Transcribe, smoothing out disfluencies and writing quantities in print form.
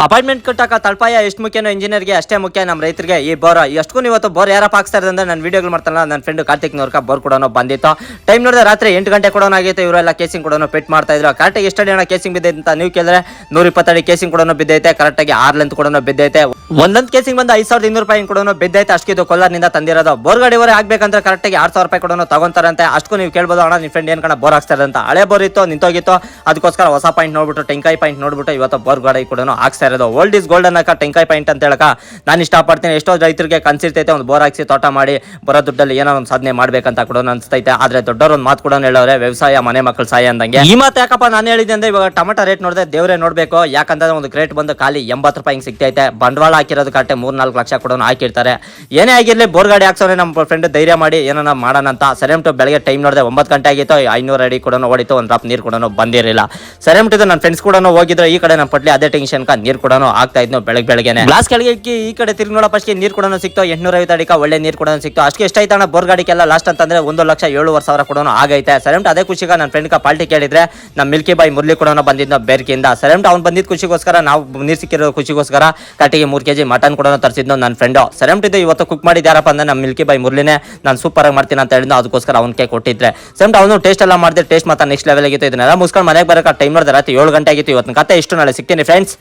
Appointment ಕಟ್ಟಕ ತಳಪಾಯ ಎಷ್ಟು ಮುಖ್ಯನೋ ಇಂಜಿನಿಯರ್ಗೆ ಅಷ್ಟೇ ಮುಖ್ಯ ನಮ್ಮ ರೈತರಿಗೆ ಈ ಬೋರ್ ಎಷ್ಟಕ್ಕೂ ಇವತ್ತು ಬೋರ್ ಯಾರಪ್ಪ ಹಾಕ್ಸ್ತಾ ಇರೋದಂದ್ರೆ ನನ್ನ ವಿಡಿಯೋಗಳು ಮಾಡ್ತಾರಲ್ಲ ನನ್ನ ಫ್ರೆಂಡ್ ಕಾರ್ತಿಕ್ ನವ್ರಕ ಬೋರ್ ಕೊಡೋನು ಬಂದಿತ್ತು ಟೈಮ್ ನೋಡಿದ್ರೆ ರಾತ್ರಿ 8 ಗಂಟೆ ಕೊಡೋನು ಆಗಿತ್ತು ಇವರೆಲ್ಲ ಕೇಸಿಂಗ್ ಕೊಡೋನು ಪೆಟ್ ಮಾಡ್ತಾ ಇದ್ರು ಕರೆಕ್ಟಾಗಿ ಎಷ್ಟು ಅಡಿ ಕೇಸಿಂಗ್ ಬಿದ್ದೈತೆ ಅಂತ ನೀವು ಕೇಳಿದ್ರೆ 120 ಅಡಿ ಕೇಸಿಂಗ್ ಕೊಡೋನು ಬಿದ್ದೈತೆ ಕರೆಕ್ಟಾಗಿ 6 ಲೆಂತ್ ಕೊಡೋನು ಬಿದ್ದೈತೆ ಒಂದೊಂದು ಕೇಸಿಂಗ್ ಬಂದು 5200 ರೂಪಾಯಿ ಕೊಡೋನು ಬಿದ್ದೈತೆ ಅಷ್ಟಿದು ಕೋಲಾರನಿಂದ ತಂದಿರೋದು ಬೋರ್ ಗಾಡಿವರೆ ಆಗ್ಬೇಕಂದ್ರೆ ಕರೆಕ್ಟಾಗಿ 6000 ರೂಪಾಯಿ ಕೊಡೋನು ತಗೊಂತಾರಂತೆ ಅಷ್ಟಕ್ಕೂ ನೀವು ಕೇಳ್ಬೋದು ಅಣ್ಣ ನಿಮ್ಮ ಫ್ರೆಂಡ್ ಏನ್ ಕಣ ಬೋರ್ ಹಾಕ್ಸ್ತಾ ಇರೋದಂತ ಹಳೆ ಬೋರ್ ಇತ್ತು ನಿಂತೋಗಿತ್ತು ಅದಕ್ಕೋಸ್ಕರ ಹೊಸ ಪಾಯಿಂಟ್ ನೋಡ್ಬಿಟ್ಟು ಟೆಂಕಾಯಿ ಪಾಯಿಂಟ್ ನೋಡ್ಬಿಟ್ಟು ಇವತ್ತು ಬೋರ್ ಗಾಡಿ ಕೊಡೋನು ಹಾಕ್ಸ್ತಾ ಇರೋದು ಓಲ್ಡ್ ಇಸ್ ಗೋಲ್ಡ್ ಅನ್ನಕ ಟೆಂಕಾಯಿ ಪಾಯಿಂಟ್ ಅಂತ ಹೇಳಕ ನಾನು ಇಷ್ಟಪಡ್ತೀನಿ ಎಷ್ಟೋ ರೈತರಿಗೆ ಕನ್ಸಿರ್ತೈತೆ ಒಂದು ಬೋರ್ ಹಾಕ್ಸಿ ತೋಟ ಮಾಡಿ ಬರೋ ದುಡ್ಡಲ್ಲಿ ಏನೋ ಒಂದು ಸಾಧನೆ ಮಾಡ್ಬೇಕಂತ ಕೂಡ ಅನ್ಸ್ತೈತೆ ಆದ್ರೆ ದೊಡ್ಡವರು ಒಂದು ಮಾತು ಕೂಡ ಹೇಳೋರೆ ವ್ಯವಸಾಯ ಮನೆ ಮಕ್ಕಳು ಸಾಯ ಅಂದಂಗೆ ಈ ಮಾತು ಯಾಕಪ್ಪ ನಾನು ಹೇಳಿದೆ ಅಂದ್ರೆ ಇವಾಗ ಟೊಮೆಟೊ ರೇಟ್ ನೋಡಿದ್ರೆ ದೇವ್ರೆ ನೋಡ್ಬೇಕು ಯಾಕಂದ್ರೆ ಒಂದು ಕ್ರೇಟ್ ಬಂದು ಖಾಲಿ 80 ರೂಪಾಯಿ ಹಿಂಗ್ ಸಿಗ್ತೈತೆ ಬಂಡವಾಳ ಹಾಕಿರೋದು ಕರೆಕ್ಟ್ 3-4 ಲಕ್ಷ ಕೂಡ ಹಾಕಿರ್ತಾರೆ ಏನೇ ಆಗಿರ್ಲಿ ಬೋರ್ ಗಾಡಿ ಹಾಕ್ಸೋರೆ ನಮ್ಮ ಫ್ರೆಂಡ್ ಧೈರ್ಯ ಮಾಡಿ ಏನೋ ಮಾಡೋಣ ಅಂತ ಸರಿಯಂ ಟು ಬೆಳಗ್ಗೆ ಟೈಮ್ ನೋಡಿದ್ರೆ 9 ಗಂಟೆ ಆಗಿತ್ತು 500 ಅಡಿ ಕೂಡ ಓಡಿತ್ತು ಒಂದು ಡ್ರಾಪ್ ನೀರು ಕೂಡ ಬಂದಿರಲಿಲ್ಲ ಸರಿಯಂ ಟು ನನ್ನ ಫ್ರೆಂಡ್ಸ್ ಕೂಡ ಹೋಗಿದ್ರು ಈ ಕಡೆ ನಮ್ಮ ಪಟ್ಲಿ ಅದೇ ಟೆನ್ಷನ್ ನೀರು ಕೂಡ ಆಗ್ತಾ ಇದ್ನು ಬೆಳಗ್ಗೆನೆ ಗ್ಲಾಸ್ ಕೆಳಗೆ ಈ ಕಡೆ ತಿರುಗಿ ನೋಡೋ ಫಸ್ಟ್ ನೀರು ಕೂಡ ಸಿಕ್ತು 850 ಅಡಿಕ ಒಳ್ಳೆ ನೀರು ಕೂಡ ಸಿಕ್ತು ಅಷ್ಟೇ ಎಷ್ಟಾಯ್ತಣ್ಣ ಬೋರ್ ಗಾಡಿಗೆಲ್ಲ ಲಾಸ್ಟ್ ಅಂತಂದ್ರೆ 1,07,000 ಕೂಡ ಆಗೈತೆ ಸರಿಯಂ ಅದೇ ಖುಷಿಗ ನನ್ನ ಫ್ರೆಂಡ್ ಪಾರ್ಟಿ ಕೇಳಿದ್ರೆ ನಮ್ಮ ಮಿಲ್ಕಿ ಬಾಯ್ ಮುರಳಿ ಕೂಡ ಬಂದಿದ್ದ ಬೇರ್ಕಿಂದ ಸರಿಯಂ ಅವ್ನು ಬಂದಿದ್ದ ಖುಷಿಗೋಸ್ಕರ ನಾವು ನೀರು ಸಿಕ್ಕಿರೋ ಖುಷಿಗೋಸ್ಕರ ಕಟ್ಟಿಗೆ 3 kg ಮಟನ್ ಕೂಡ ತರಿಸಿದ್ನು ನನ್ನ ಫ್ರೆಂಡ್ ಸರಿಯಂ ಇವತ್ತು ಕುಕ್ ಮಾಡಿದ ಯಾರಪ್ಪ ಅಂದ್ರೆ ನಮ್ಮ ಮಿಲ್ಕಿ ಬಾಯ್ ಮುರಳಿನೇ ನಾನು ಸೂಪರ್ ಆಗಿ ಮಾಡ್ತೀನಿ ಅಂತ ಹೇಳಿದ್ನು ಅದಕ್ಕೋಸ್ಕರ ಅವನಿಗೆ ಕೊಟ್ಟಿದ್ರೆ ಸರಿಯಂ ಅವನು ಟೇಸ್ಟ್ ಎಲ್ಲ ಮಾಡಿದ್ರೆ ಟೇಸ್ಟ್ ಮಾತ್ರ ನೆಕ್ಸ್ಟ್ ಲೆವೆಲ್ ಆಗಿತ್ತು ಇದನ್ನೆಲ್ಲ ಮುಗಿಸ್ಕೊಂಡು ಮನೆಗೆ ಬರೋಕೆ ಟೈಮ್ ನೋಡಿದ್ರೆ ರಾತ್ರಿ 7 ಗಂಟೆ ಆಗಿತ್ತು ಇವತ್ತು ಕತೆ ಇಷ್ಟು ನಾಳೆ ಸಿಗ್ತೀನಿ ಫ್ರೆಂಡ್ಸ್.